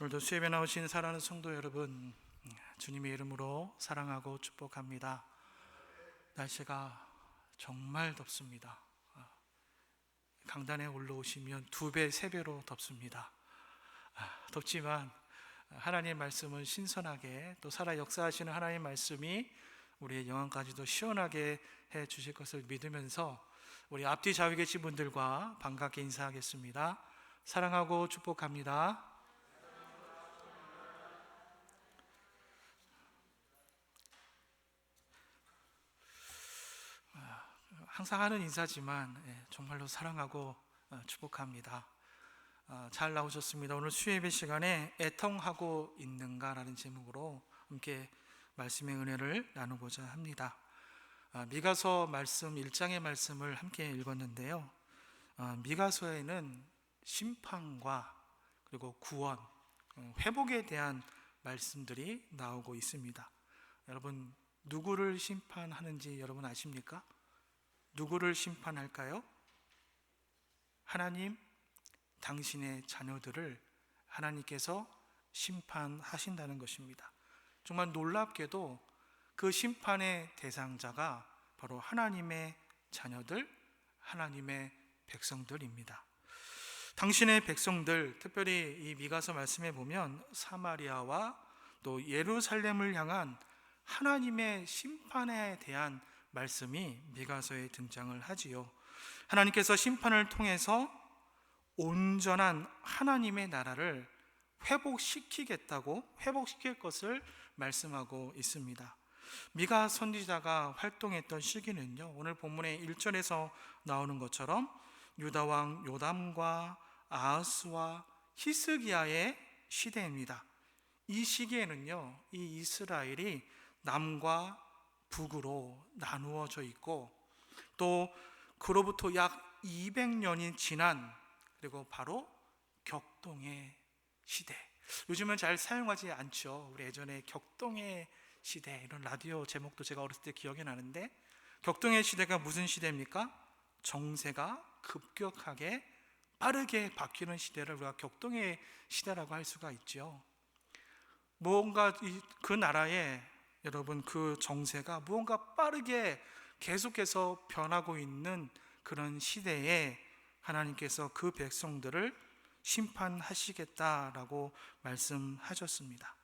오늘도 수협에 나오신 사랑하는 성도 여러분, 주님의 이름으로 사랑하고 축복합니다. 날씨가 정말 덥습니다. 강단에 올라오시면 2배, 3배로 덥습니다. 덥지만 하나님의 말씀은 신선하게, 또 살아 역사하시는 하나님의 말씀이 우리의 영혼까지도 시원하게 해 주실 것을 믿으면서 우리 앞뒤 좌우에 계신 분들과 반갑게 인사하겠습니다. 사랑하고 축복합니다. 항상 하는 인사지만 정말로 사랑하고 축복합니다. 잘 나오셨습니다. 오늘 수요예배 시간에 애통하고 있는가라는 제목으로 함께 말씀의 은혜를 나누고자 합니다. 미가서 말씀 1장의 말씀을 함께 읽었는데요. 미가서에는 심판과 그리고 구원, 회복에 대한 말씀들이 나오고 있습니다. 여러분, 누구를 심판하는지 여러분 아십니까? 누구를 심판할까요? 하나님, 당신의 자녀들을 하나님께서 심판하신다는 것입니다. 정말 놀랍게도 그 심판의 대상자가 바로 하나님의 자녀들, 하나님의 백성들입니다. 당신의 백성들, 특별히 이 미가서 말씀에 보면 사마리아와 또 예루살렘을 향한 하나님의 심판에 대한 말씀이 미가서에 등장을 하지요. 하나님께서 심판을 통해서 온전한 하나님의 나라를 회복시킬 것을 말씀하고 있습니다. 미가 선지자가 활동했던 시기는요, 오늘 본문의 1절에서 나오는 것처럼 유다 왕 요담과 아하스와 히스기야의 시대입니다. 이 시기에는요, 이 이스라엘이 남과 북으로 나누어져 있고, 또 그로부터 약 200년이 지난, 그리고 바로 격동의 시대. 요즘은 잘 사용하지 않죠. 우리 예전에 격동의 시대, 이런 라디오 제목도 제가 어렸을 때 기억이 나는데, 격동의 시대가 무슨 시대입니까? 정세가 급격하게 빠르게 바뀌는 시대를 우리가 격동의 시대라고 할 수가 있죠. 뭔가 그 나라에 여러분, 그 정세가 무언가 빠르게 계속해서 변하고 있는 그런 시대에 하나님께서 그 백성들을 심판하시겠다라고 말씀하셨습니다.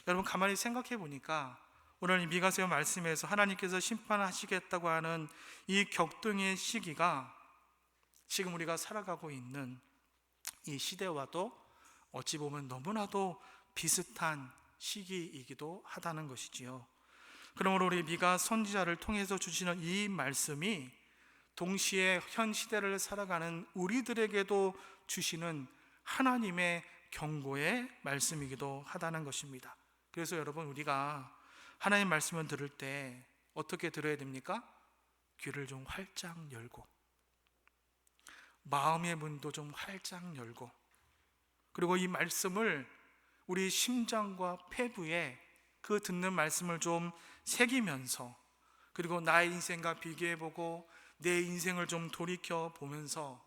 여러분, 가만히 생각해 보니까 오늘 이 미가서 말씀에서 하나님께서 심판하시겠다고 하는 이 격동의 시기가 지금 우리가 살아가고 있는 이 시대와도 어찌 보면 너무나도 비슷한 시기이기도 하다는 것이지요. 그러므로 우리 미가 선지자를 통해서 주시는 이 말씀이 동시에 현 시대를 살아가는 우리들에게도 주시는 하나님의 경고의 말씀이기도 하다는 것입니다. 그래서 여러분, 우리가 하나님 말씀을 들을 때 어떻게 들어야 됩니까? 귀를 좀 활짝 열고, 마음의 문도 좀 활짝 열고, 그리고 이 말씀을 우리 심장과 폐부에 그 듣는 말씀을 좀 새기면서, 그리고 나의 인생과 비교해보고 내 인생을 좀 돌이켜보면서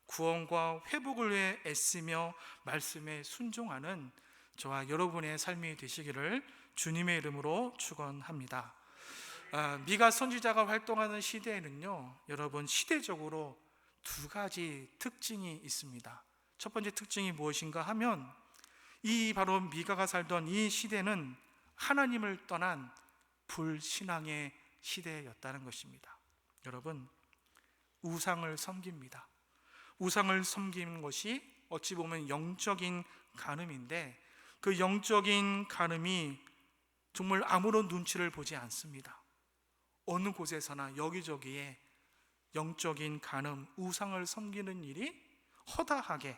구원과 회복을 위해 애쓰며 말씀에 순종하는 저와 여러분의 삶이 되시기를 주님의 이름으로 축원합니다. 미가 선지자가 활동하는 시대에는요, 여러분, 시대적으로 2가지 특징이 있습니다. 첫 번째 특징이 무엇인가 하면, 이 바로 미가가 살던 이 시대는 하나님을 떠난 불신앙의 시대였다는 것입니다. 여러분, 우상을 섬깁니다. 우상을 섬기는 것이 어찌 보면 영적인 간음인데, 그 영적인 간음이 정말 아무런 눈치를 보지 않습니다. 어느 곳에서나 여기저기에 영적인 간음, 우상을 섬기는 일이 허다하게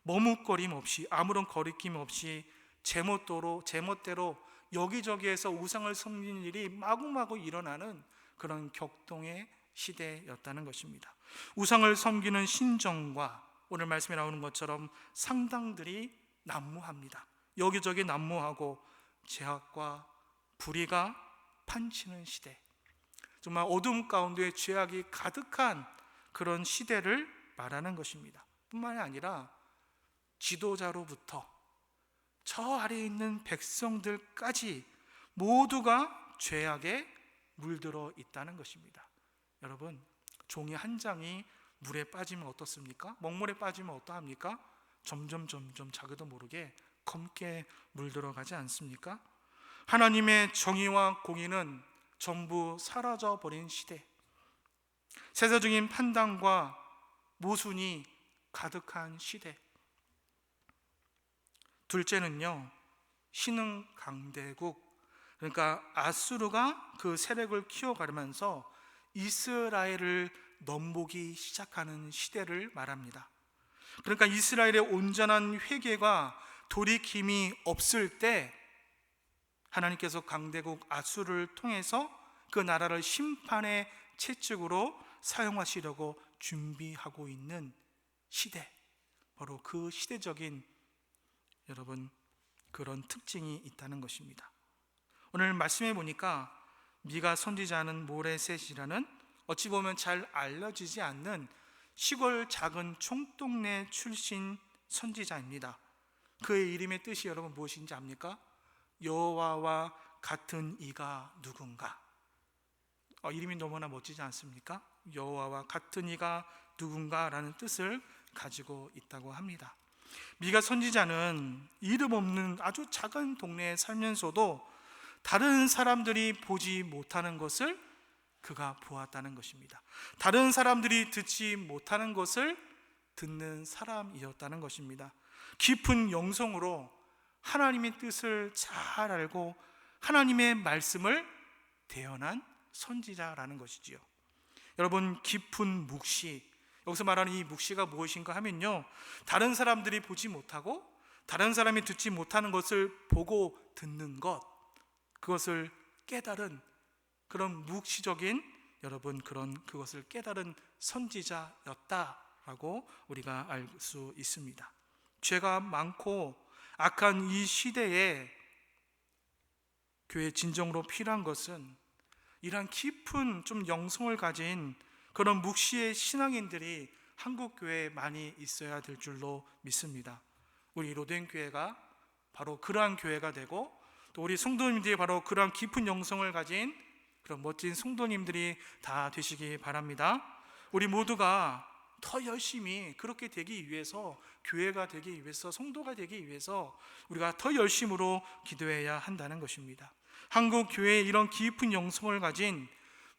머뭇거림 없이, 아무런 거리낌 없이 제멋대로 여기저기에서 우상을 섬기는 일이 마구마구 일어나는 그런 격동의 시대였다는 것입니다. 우상을 섬기는 신정과 오늘 말씀에 나오는 것처럼 상당들이 난무합니다. 여기저기 난무하고 죄악과 불의가 판치는 시대, 정말 어둠 가운데 죄악이 가득한 그런 시대를 말하는 것입니다. 뿐만이 아니라 지도자로부터 저 아래에 있는 백성들까지 모두가 죄악에 물들어 있다는 것입니다. 여러분, 종이 한 장이 물에 빠지면 어떻습니까? 먹물에 빠지면 어떠합니까? 점점 자기도 모르게 검게 물들어 가지 않습니까? 하나님의 정의와 공의는 전부 사라져 버린 시대, 세상적인 판단과 모순이 가득한 시대. 둘째는요, 신흥 강대국, 그러니까 아수르가 그 세력을 키워가면서 이스라엘을 넘보기 시작하는 시대를 말합니다. 그러니까 이스라엘의 온전한 회개가 돌이킴이 없을 때 하나님께서 강대국 아수르를 통해서 그 나라를 심판의 채찍으로 사용하시려고 준비하고 있는 시대, 바로 그 시대적인 여러분 그런 특징이 있다는 것입니다. 오늘 말씀해 보니까 미가 선지자는 모레셋이라는 어찌 보면 잘 알려지지 않는 시골 작은 총동네 출신 선지자입니다. 그의 이름의 뜻이 여러분 무엇인지 압니까? 여호와와 같은 이가 누군가. 이름이 너무나 멋지지 않습니까? 여호와와 같은 이가 누군가라는 뜻을 가지고 있다고 합니다. 미가 선지자는 이름 없는 아주 작은 동네에 살면서도 다른 사람들이 보지 못하는 것을 그가 보았다는 것입니다. 다른 사람들이 듣지 못하는 것을 듣는 사람이었다는 것입니다. 깊은 영성으로 하나님의 뜻을 잘 알고 하나님의 말씀을 대언한 선지자라는 것이지요. 여러분, 깊은 묵시, 여기서 말하는 이 묵시가 무엇인가 하면요, 다른 사람들이 보지 못하고 다른 사람이 듣지 못하는 것을 보고 듣는 것, 그것을 깨달은 그런 묵시적인 여러분 그것을 깨달은 선지자였다라고 우리가 알 수 있습니다. 죄가 많고 악한 이 시대에 교회 진정으로 필요한 것은 이러한 깊은 좀 영성을 가진 그런 묵시의 신앙인들이 한국 교회에 많이 있어야 될 줄로 믿습니다. 우리 로덴 교회가 바로 그러한 교회가 되고, 또 우리 성도님들이 바로 그러한 깊은 영성을 가진 그런 멋진 성도님들이 다 되시기 바랍니다. 우리 모두가 더 열심히 그렇게 되기 위해서, 교회가 되기 위해서, 성도가 되기 위해서 우리가 더 열심으로 기도해야 한다는 것입니다. 한국 교회에 이런 깊은 영성을 가진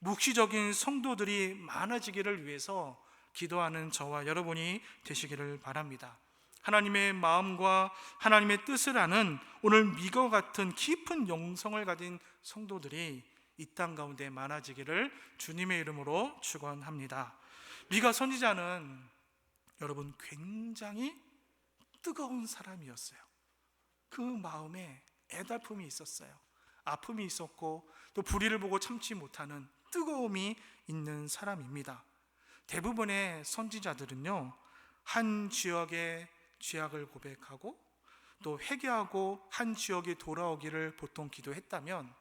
묵시적인 성도들이 많아지기를 위해서 기도하는 저와 여러분이 되시기를 바랍니다. 하나님의 마음과 하나님의 뜻을 아는 오늘 미과 같은 깊은 영성을 가진 성도들이 이 땅 가운데 많아지기를 주님의 이름으로 축원합니다. 미가 선지자는 여러분 굉장히 뜨거운 사람이었어요. 그 마음에 애달픔이 있었어요. 아픔이 있었고 또 불의를 보고 참지 못하는 뜨거움이 있는 사람입니다. 대부분의 선지자들은요, 한 지역의 죄악을 고백하고 또 회개하고 한 지역이 돌아오기를 보통 기도했다면,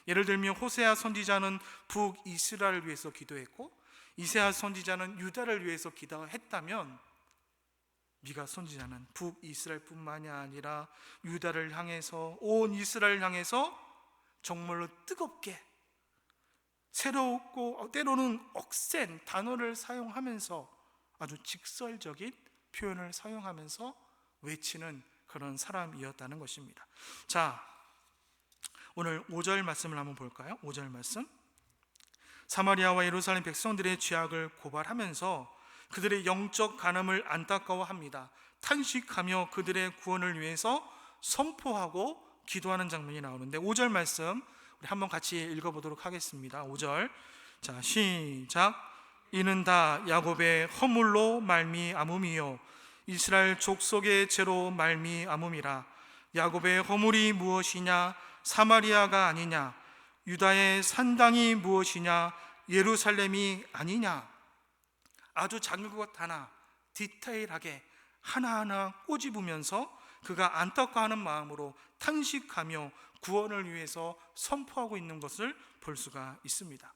예를 들면 호세아 선지자는 북이스라엘을 위해서 기도했고 이새야 선지자는 유다를 위해서 기도했다면, 미가 선지자는 북이스라엘뿐만이 아니라 유다를 향해서, 온 이스라엘을 향해서 정말로 뜨겁게 새롭고 때로는 억센 단어를 사용하면서 아주 직설적인 표현을 사용하면서 외치는 그런 사람이었다는 것입니다. 자, 오늘 5절 말씀을 한번 볼까요? 5절 말씀. 사마리아와 예루살렘 백성들의 죄악을 고발하면서 그들의 영적 간음을 안타까워합니다. 탄식하며 그들의 구원을 위해서 선포하고 기도하는 장면이 나오는데, 5절 말씀 우리 한번 같이 읽어보도록 하겠습니다. 5절, 자 시작. 이는 다 야곱의 허물로 말미암음이요 이스라엘 족속의 죄로 말미암음이라. 야곱의 허물이 무엇이냐? 사마리아가 아니냐? 유다의 산당이 무엇이냐? 예루살렘이 아니냐? 아주 작은 것 하나 디테일하게 하나하나 꼬집으면서 그가 안타까워하는 마음으로 탄식하며 구원을 위해서 선포하고 있는 것을 볼 수가 있습니다.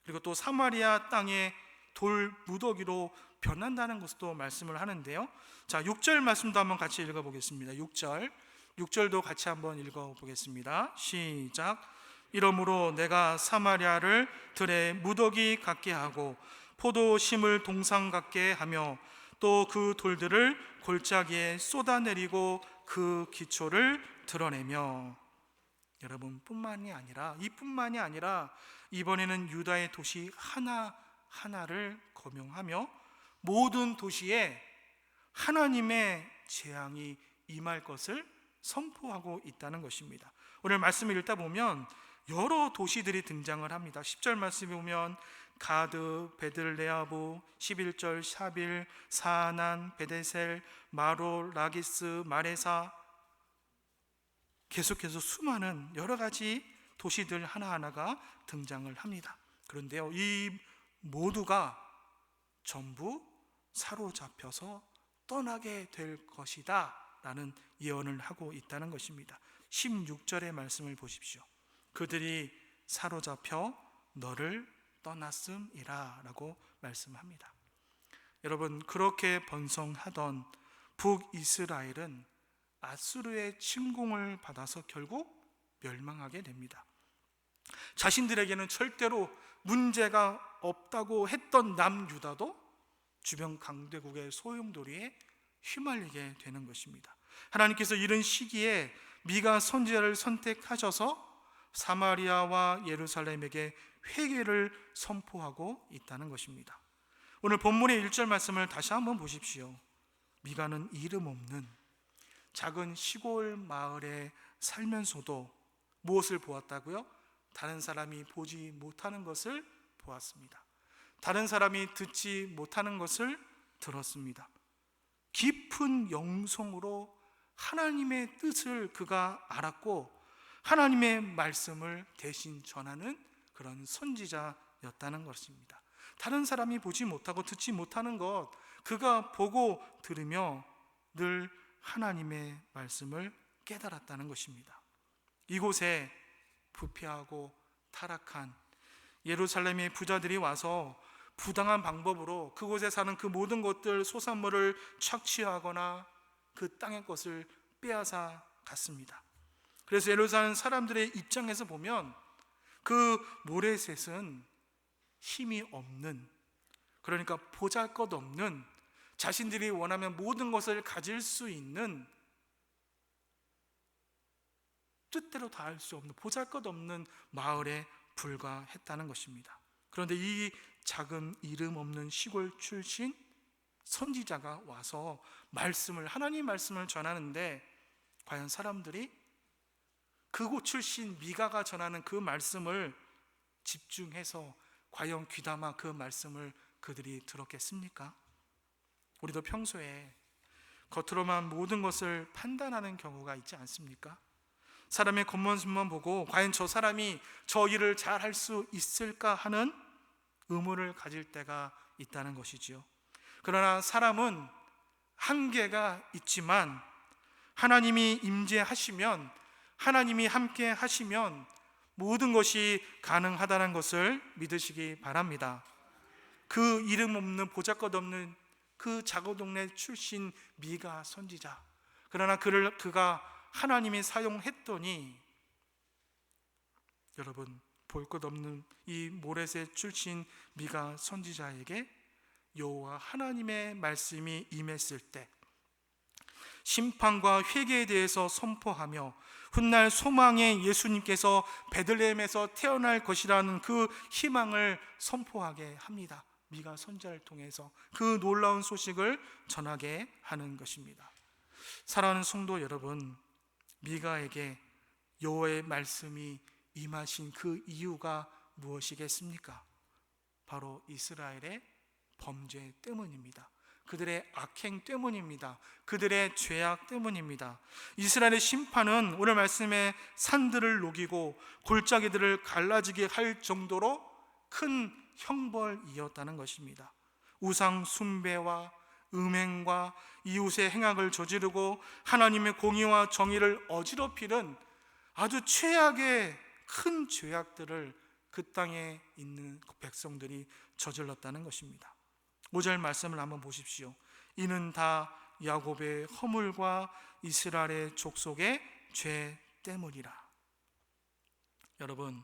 그리고 또 사마리아 땅의 돌 무더기로 변한다는 것도 말씀을 하는데요. 자, 6절 말씀도 한번 같이 읽어보겠습니다. 6절, 6절도 같이 한번 읽어보겠습니다. 시작. 이러므로 내가 사마리아를 들에 무더기 같게 하고 포도 심을 동상 같게 하며 또 그 돌들을 골짜기에 쏟아내리고 그 기초를 드러내며. 여러분, 이뿐만이 아니라 이번에는 유다의 도시 하나하나를 거명하며 모든 도시에 하나님의 재앙이 임할 것을 선포하고 있다는 것입니다. 오늘 말씀을 읽다 보면 여러 도시들이 등장을 합니다. 10절 말씀에 보면 가드, 베들레아부, 11절 샤빌, 사난, 베데셀, 마로, 라기스, 마레사, 계속해서 수많은 여러 가지 도시들 하나하나가 등장을 합니다. 그런데요, 이 모두가 전부 사로잡혀서 떠나게 될 것이다 라는 예언을 하고 있다는 것입니다. 16절의 말씀을 보십시오. 그들이 사로잡혀 너를 떠났음이라 라고 말씀합니다. 여러분, 그렇게 번성하던 북이스라엘은 아수르의 침공을 받아서 결국 멸망하게 됩니다. 자신들에게는 절대로 문제가 없다고 했던 남유다도 주변 강대국의 소용돌이에 휘말리게 되는 것입니다. 하나님께서 이런 시기에 미가 선지자를 선택하셔서 사마리아와 예루살렘에게 회개를 선포하고 있다는 것입니다. 오늘 본문의 1절 말씀을 다시 한번 보십시오. 미가는 이름 없는 작은 시골 마을에 살면서도 무엇을 보았다고요? 다른 사람이 보지 못하는 것을 보았습니다. 다른 사람이 듣지 못하는 것을 들었습니다. 깊은 영성으로 하나님의 뜻을 그가 알았고 하나님의 말씀을 대신 전하는 그런 선지자였다는 것입니다. 다른 사람이 보지 못하고 듣지 못하는 것, 그가 보고 들으며 늘 하나님의 말씀을 깨달았다는 것입니다. 이곳에 부패하고 타락한 예루살렘의 부자들이 와서 부당한 방법으로 그곳에 사는 그 모든 것들, 소산물을 착취하거나 그 땅의 것을 빼앗아 갔습니다. 그래서 예루살렘 사람들의 입장에서 보면 그 모레셋은 힘이 없는, 그러니까 보잘것없는, 자신들이 원하면 모든 것을 가질 수 있는, 뜻대로 다 할 수 없는 보잘것없는 마을에 불과했다는 것입니다. 그런데 이 작은 이름 없는 시골 출신 선지자가 와서 하나님 말씀을 전하는데 과연 사람들이 그곳 출신 미가가 전하는 그 말씀을 집중해서 과연 귀담아 그 말씀을 그들이 들었겠습니까? 우리도 평소에 겉으로만 모든 것을 판단하는 경우가 있지 않습니까? 사람의 겉모습만 보고 과연 저 사람이 저 일을 잘 할 수 있을까 하는 의문을 가질 때가 있다는 것이지요. 그러나 사람은 한계가 있지만 하나님이 임재하시면, 하나님이 함께 하시면 모든 것이 가능하다는 것을 믿으시기 바랍니다. 그 이름 없는 보잘것없는 그 작은 동네 출신 미가 선지자, 그러나 그가 하나님이 사용했더니 여러분, 볼 것 없는 이 모레셋 출신 미가 선지자에게 여호와 하나님의 말씀이 임했을 때 심판과 회개에 대해서 선포하며 훗날 소망의 예수님께서 베들레헴에서 태어날 것이라는 그 희망을 선포하게 합니다. 미가 선지자를 통해서 그 놀라운 소식을 전하게 하는 것입니다. 사랑하는 성도 여러분, 미가에게 여호와의 말씀이 임하신 그 이유가 무엇이겠습니까? 바로 이스라엘의 범죄 때문입니다. 그들의 악행 때문입니다. 그들의 죄악 때문입니다. 이스라엘의 심판은 오늘 말씀에 산들을 녹이고 골짜기들을 갈라지게 할 정도로 큰 형벌이었다는 것입니다. 우상 숭배와 음행과 이웃의 행악을 저지르고 하나님의 공의와 정의를 어지럽히는 아주 최악의 큰 죄악들을 그 땅에 있는 백성들이 저질렀다는 것입니다. 5절 말씀을 한번 보십시오. 이는 다 야곱의 허물과 이스라엘의 족속의 죄 때문이라. 여러분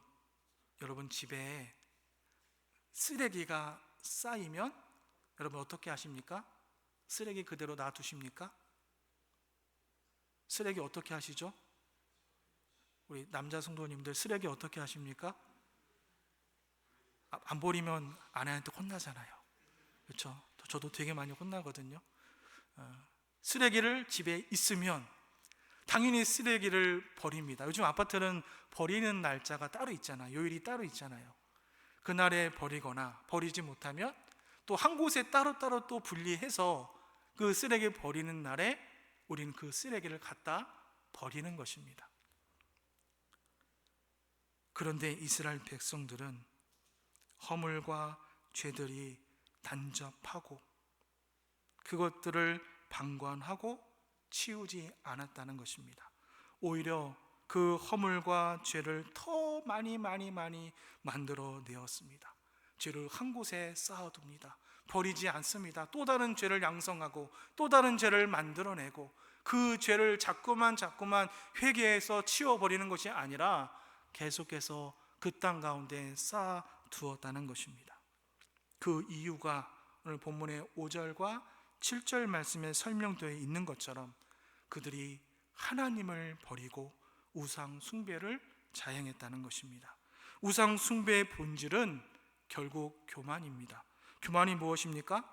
집에 쓰레기가 쌓이면 여러분 어떻게 하십니까? 쓰레기 그대로 놔두십니까? 쓰레기 어떻게 하시죠? 우리 남자 성도님들 쓰레기 어떻게 하십니까? 안 버리면 아내한테 혼나잖아요. 그렇죠? 저도 되게 많이 혼나거든요. 쓰레기를 집에 있으면 당연히 쓰레기를 버립니다. 요즘 아파트는 버리는 날짜가 따로 있잖아요. 요일이 따로 있잖아요. 그날에 버리거나 버리지 못하면 또 한 곳에 따로따로 또 분리해서 그 쓰레기 버리는 날에 우리는 그 쓰레기를 갖다 버리는 것입니다. 그런데 이스라엘 백성들은 허물과 죄들이 단접하고 그것들을 방관하고 치우지 않았다는 것입니다. 오히려 그 허물과 죄를 더 많이 만들어 내었습니다. 죄를 한 곳에 쌓아둡니다. 버리지 않습니다. 또 다른 죄를 양성하고 또 다른 죄를 만들어내고 그 죄를 자꾸만 회개해서 치워버리는 것이 아니라 계속해서 그 땅 가운데 쌓아두었다는 것입니다. 그 이유가 오늘 본문의 5절과 7절 말씀에 설명되어 있는 것처럼 그들이 하나님을 버리고 우상 숭배를 자행했다는 것입니다. 우상 숭배의 본질은 결국 교만입니다. 교만이 무엇입니까?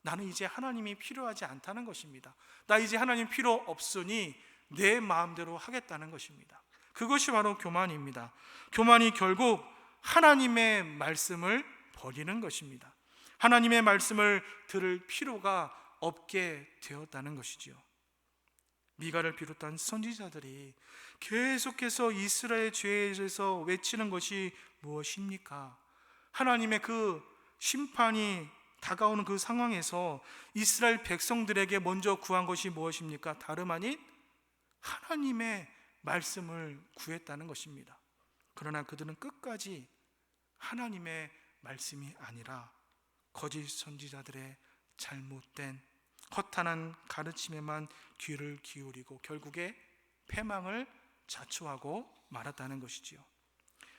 나는 이제 하나님이 필요하지 않다는 것입니다. 나 이제 하나님 필요 없으니 내 마음대로 하겠다는 것입니다. 그것이 바로 교만입니다. 교만이 결국 하나님의 말씀을 버리는 것입니다. 하나님의 말씀을 들을 필요가 없게 되었다는 것이지요. 미가를 비롯한 선지자들이 계속해서 이스라엘 죄에 대해서 외치는 것이 무엇입니까? 하나님의 그 심판이 다가오는 그 상황에서 이스라엘 백성들에게 먼저 구한 것이 무엇입니까? 다름 아닌 하나님의 말씀을 구했다는 것입니다. 그러나 그들은 끝까지 하나님의 말씀이 아니라 거짓 선지자들의 잘못된 허탄한 가르침에만 귀를 기울이고 결국에 패망을 자초하고 말았다는 것이지요.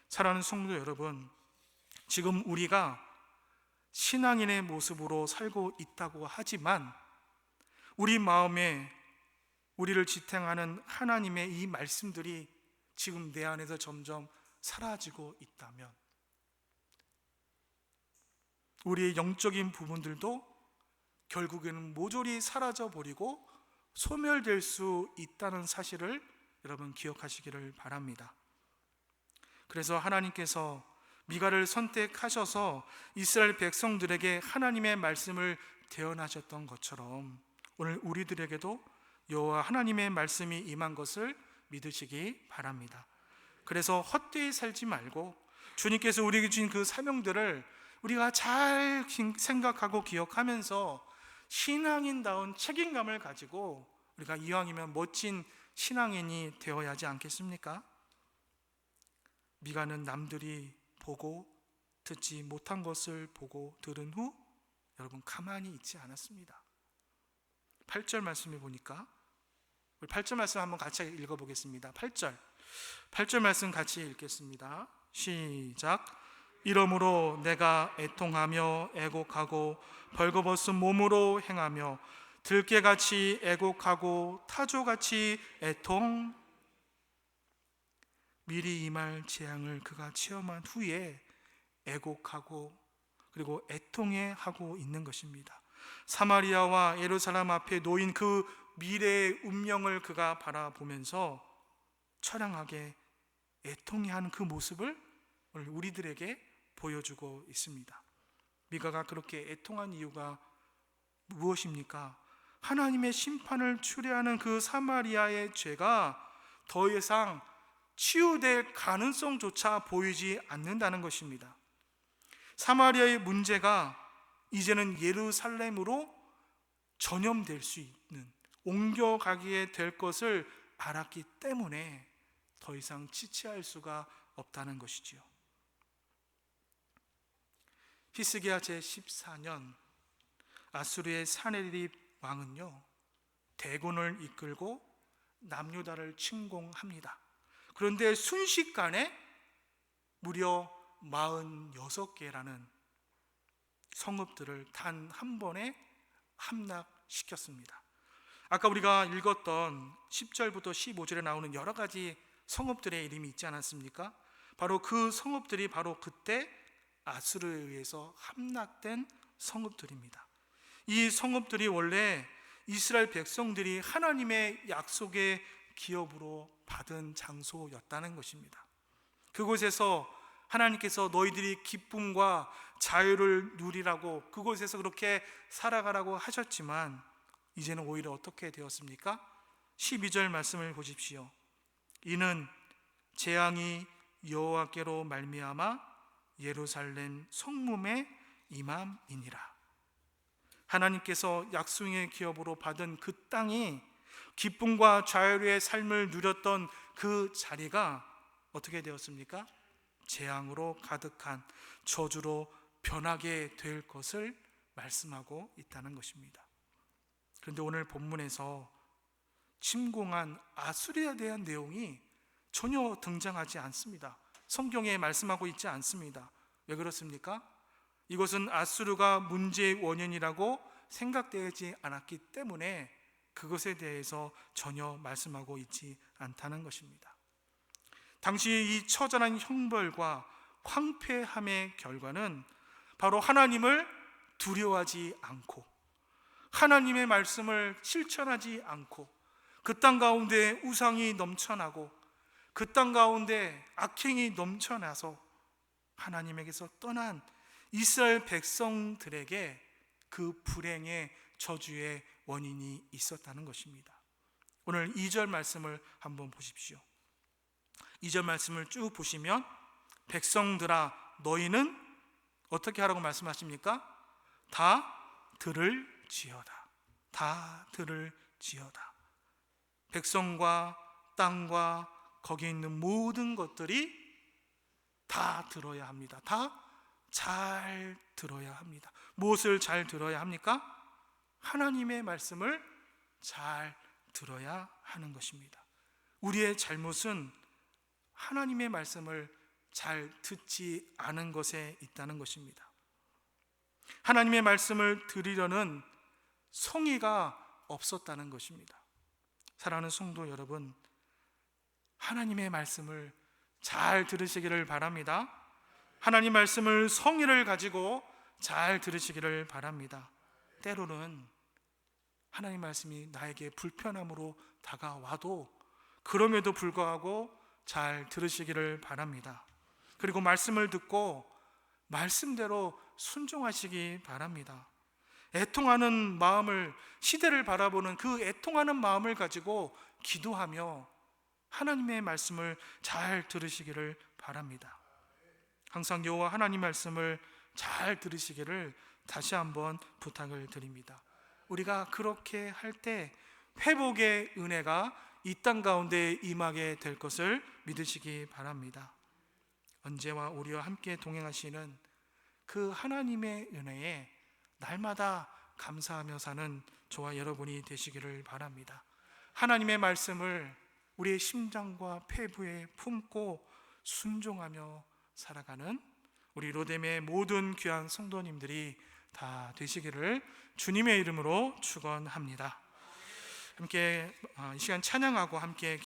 사랑하는 성도 여러분, 지금 우리가 신앙인의 모습으로 살고 있다고 하지만 우리 마음에 우리를 지탱하는 하나님의 이 말씀들이 지금 내 안에서 점점 사라지고 있다면 우리의 영적인 부분들도 결국에는 모조리 사라져버리고 소멸될 수 있다는 사실을 여러분 기억하시기를 바랍니다. 그래서 하나님께서 미가를 선택하셔서 이스라엘 백성들에게 하나님의 말씀을 대언하셨던 것처럼 오늘 우리들에게도 여호와 하나님의 말씀이 임한 것을 믿으시기 바랍니다. 그래서 헛되이 살지 말고 주님께서 우리에게 주신 그 사명들을 우리가 잘 생각하고 기억하면서 신앙인다운 책임감을 가지고 우리가 이왕이면 멋진 신앙인이 되어야 하지 않겠습니까? 미가는 남들이 보고 듣지 못한 것을 보고 들은 후 여러분 가만히 있지 않았습니다. 8절 말씀에 보니까 우리 8절 말씀 한번 같이 읽어보겠습니다. 8절 말씀 같이 읽겠습니다. 시작. 이러므로 내가 애통하며 애곡하고 벌거벗은 몸으로 행하며 들깨같이 애곡하고 타조같이 애통. 미리 임할 재앙을 그가 체험한 후에 애곡하고 그리고 애통해 하고 있는 것입니다. 사마리아와 예루살렘 앞에 놓인 그 미래의 운명을 그가 바라보면서 처량하게 애통해 하는 그 모습을 오늘 우리들에게 보여주고 있습니다. 미가가 그렇게 애통한 이유가 무엇입니까? 하나님의 심판을 추례하는 그 사마리아의 죄가 더 이상 치유될 가능성조차 보이지 않는다는 것입니다. 사마리아의 문제가 이제는 예루살렘으로 전염될 수 있는, 옮겨가게 될 것을 알았기 때문에 더 이상 지체할 수가 없다는 것이지요. 히스기야 제14년 아수르의 사네립 왕은요 대군을 이끌고 남유다를 침공합니다. 그런데 순식간에 무려 46개라는 성읍들을 단 한 번에 함락시켰습니다. 아까 우리가 읽었던 10절부터 15절에 나오는 여러 가지 성읍들의 이름이 있지 않았습니까? 바로 그 성읍들이 바로 그때 아수르에 의해서 함락된 성읍들입니다. 이 성읍들이 원래 이스라엘 백성들이 하나님의 약속의 기업으로 받은 장소였다는 것입니다. 그곳에서 하나님께서 너희들이 기쁨과 자유를 누리라고 그곳에서 그렇게 살아가라고 하셨지만 이제는 오히려 어떻게 되었습니까? 12절 말씀을 보십시오. 이는 재앙이 여호와께로 말미암아 예루살렘 성문에 임함이니라. 하나님께서 약속의 기업으로 받은 그 땅이 기쁨과 자유의 삶을 누렸던 그 자리가 어떻게 되었습니까? 재앙으로 가득한 저주로 변하게 될 것을 말씀하고 있다는 것입니다. 그런데 오늘 본문에서 침공한 아수리아에 대한 내용이 전혀 등장하지 않습니다. 성경에 말씀하고 있지 않습니다. 왜 그렇습니까? 이것은 아수르가 문제의 원인이라고 생각되지 않았기 때문에 그것에 대해서 전혀 말씀하고 있지 않다는 것입니다. 당시 이 처절한 형벌과 황폐함의 결과는 바로 하나님을 두려워하지 않고 하나님의 말씀을 실천하지 않고 그 땅 가운데 우상이 넘쳐나고 그 땅 가운데 악행이 넘쳐나서 하나님에게서 떠난 이스라엘 백성들에게 그 불행의 저주의 원인이 있었다는 것입니다. 오늘 2절 말씀을 한번 보십시오. 2절 말씀을 쭉 보시면 백성들아 너희는 어떻게 하라고 말씀하십니까? 다 들을지어다. 다 들을지어다. 백성과 땅과 거기에 있는 모든 것들이 다 들어야 합니다. 다 잘 들어야 합니다. 무엇을 잘 들어야 합니까? 하나님의 말씀을 잘 들어야 하는 것입니다. 우리의 잘못은 하나님의 말씀을 잘 듣지 않은 것에 있다는 것입니다. 하나님의 말씀을 들으려는 성의가 없었다는 것입니다. 사랑하는 성도 여러분, 하나님의 말씀을 잘 들으시기를 바랍니다. 하나님 말씀을 성의를 가지고 잘 들으시기를 바랍니다. 때로는 하나님 말씀이 나에게 불편함으로 다가와도 그럼에도 불구하고 잘 들으시기를 바랍니다. 그리고 말씀을 듣고 말씀대로 순종하시기 바랍니다. 애통하는 마음을, 시대를 바라보는 그 애통하는 마음을 가지고 기도하며 하나님의 말씀을 잘 들으시기를 바랍니다. 항상 여호와 하나님 말씀을 잘 들으시기를 다시 한번 부탁을 드립니다. 우리가 그렇게 할 때 회복의 은혜가 이 땅 가운데 임하게 될 것을 믿으시기 바랍니다. 언제와 우리와 함께 동행하시는 그 하나님의 은혜에 날마다 감사하며 사는 저와 여러분이 되시기를 바랍니다. 하나님의 말씀을 우리의 심장과 폐부에 품고 순종하며 살아가는 우리 로뎀의 모든 귀한 성도님들이 다 되시기를 주님의 이름으로 축원합니다. 함께 이 시간 찬양하고 함께